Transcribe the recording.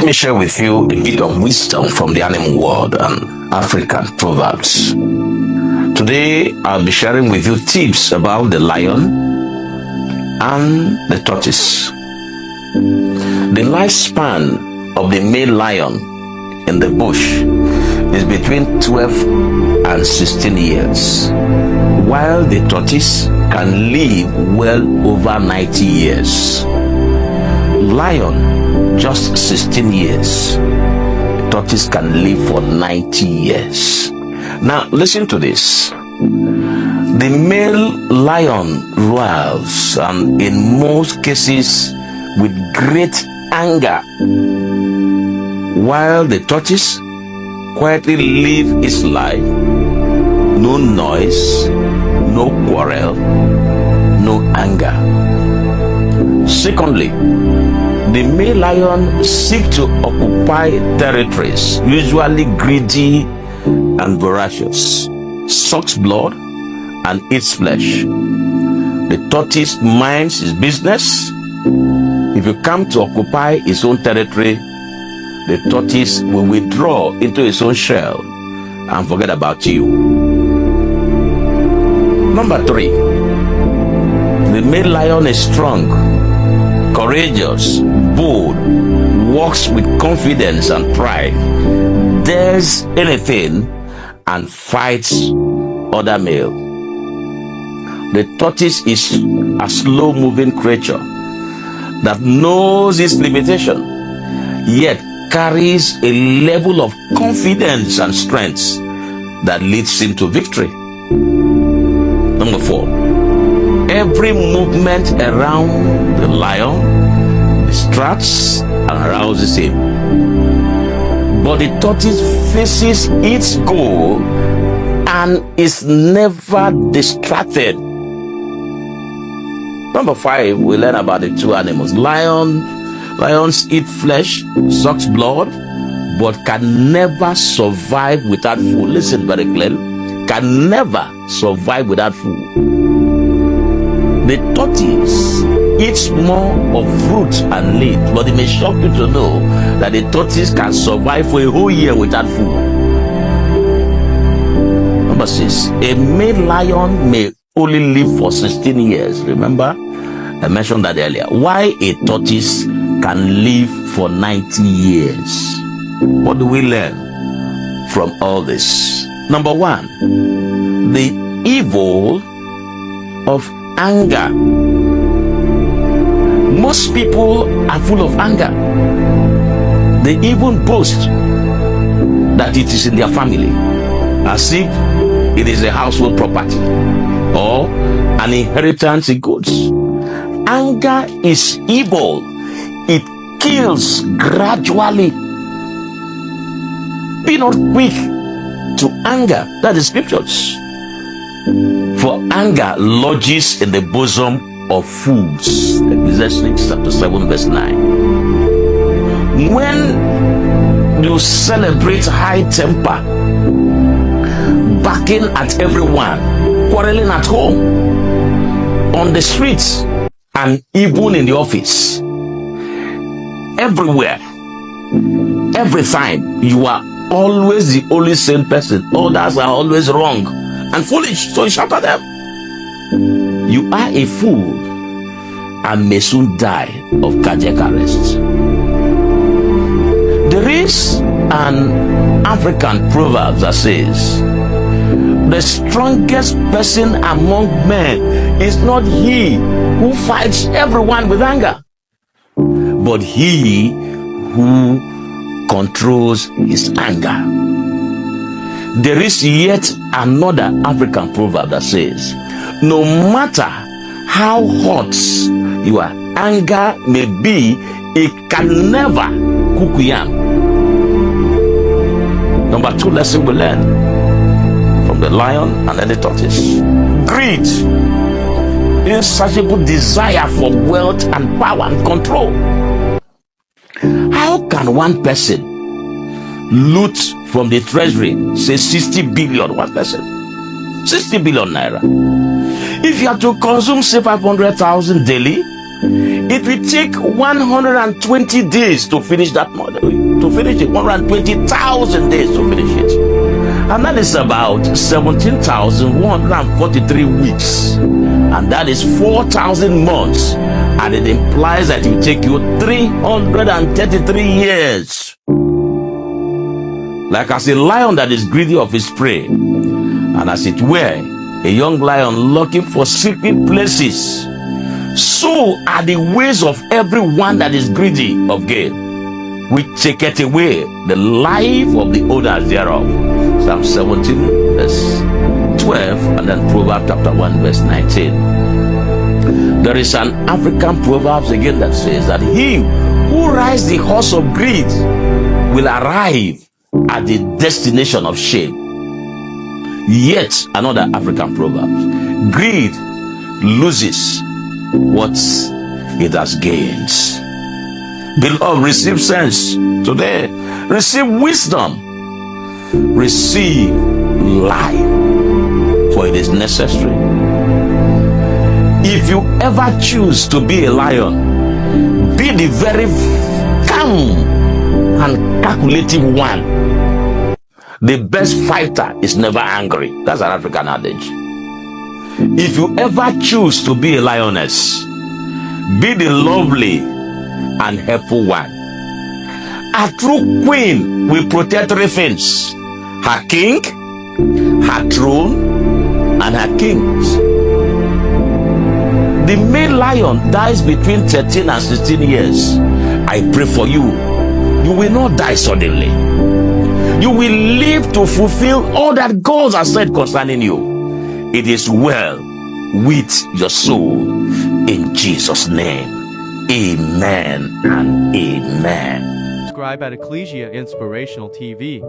Let me share with you a bit of wisdom from the animal world and African proverbs. Today, I'll be sharing with you tips about the lion and the tortoise. The lifespan of the male lion in the bush is between 12 and 16 years, while the tortoise can live well over 90 years. Lion, just 16 years. Tortoise can live for 90 years. Now, listen to this. The male lion roars, and in most cases with great anger, while the tortoise quietly lives its life. No noise, no quarrel, no anger. Secondly, the male lion seeks to occupy territories, usually greedy and voracious, sucks blood and eats flesh. The tortoise minds his business. If you come to occupy his own territory, the tortoise will withdraw into his own shell and forget about you. Number 3, the male lion is strong, courageous, bold, walks with confidence and pride, dares anything, and fights other male. The tortoise is a slow-moving creature that knows its limitation, yet carries a level of confidence and strength that leads him to victory. Number 4, every movement around the lion distracts and arouses him, but the tortoise faces its goal and is never distracted. Number 5, we learn about the two animals. Lions eat flesh, sucks blood, but can never survive without food. Listen very clearly. Can never survive without food. The tortoise eats more of fruit and meat, but it may shock you to know that the tortoise can survive for a whole year without food. Number 6, a male lion may only live for 16 years. Remember, I mentioned that earlier. Why a tortoise can live for 90 years? What do we learn from all this? Number 1, the evil of anger. Most people are full of anger. They even boast that it is in their family, as if it is a household property or an inheritance in goods. Anger is evil. It kills gradually. Be not quick to anger. That is scriptures. For anger lodges in the bosom of fools. Ecclesiastes chapter 7 verse 9. When you celebrate high temper, barking at everyone, quarreling at home, on the streets, and even in the office, everywhere, every time, you are always the only sane person. Others are always wrong and foolish, so you shout at them. You are a fool and may soon die of cardiac arrest. There is an African proverb that says, the strongest person among men is not he who fights everyone with anger, but he who controls his anger. There is yet another African proverb that says, no matter how hot your anger may be, it can never cook yam. Number 2 lesson we learn from the lion and then the tortoise. Greed, insatiable desire for wealth and power and control. How can one person loot from the treasury, say 60 billion, one person, 60 billion naira? If you are to consume, say 500,000 daily, It will take 120 days to finish that model, to finish it, 120,000 days to finish it. And that is about 17,143 weeks. And that is 4,000 months. And it implies that it will take you 333 years. Like as a lion that is greedy of his prey, and as it were, a young lion looking for secret places, so are the ways of everyone that is greedy of gain, which taketh away the life of the owners thereof. Psalm 17 verse 12, and then Proverbs chapter 1 verse 19. There is an African proverbs again that says that he who rides the horse of greed will arrive at the destination of shame. Yet another African proverb: greed loses what it has gained. Beloved, receive sense today. Receive wisdom. Receive life, for it is necessary. If you ever choose to be a lion, be the very calm and calculative one. The best fighter is never angry. That's an African adage. If you ever choose to be a lioness, be the lovely and helpful one. A true queen will protect three things: her king, her throne, and her kings. The male lion dies between 13 and 16 years. I pray for you, you will not die suddenly. You will live to fulfill all that God has said concerning you. It is well with your soul, in Jesus' name. Amen and amen. Subscribe at Ecclesia Inspirational TV.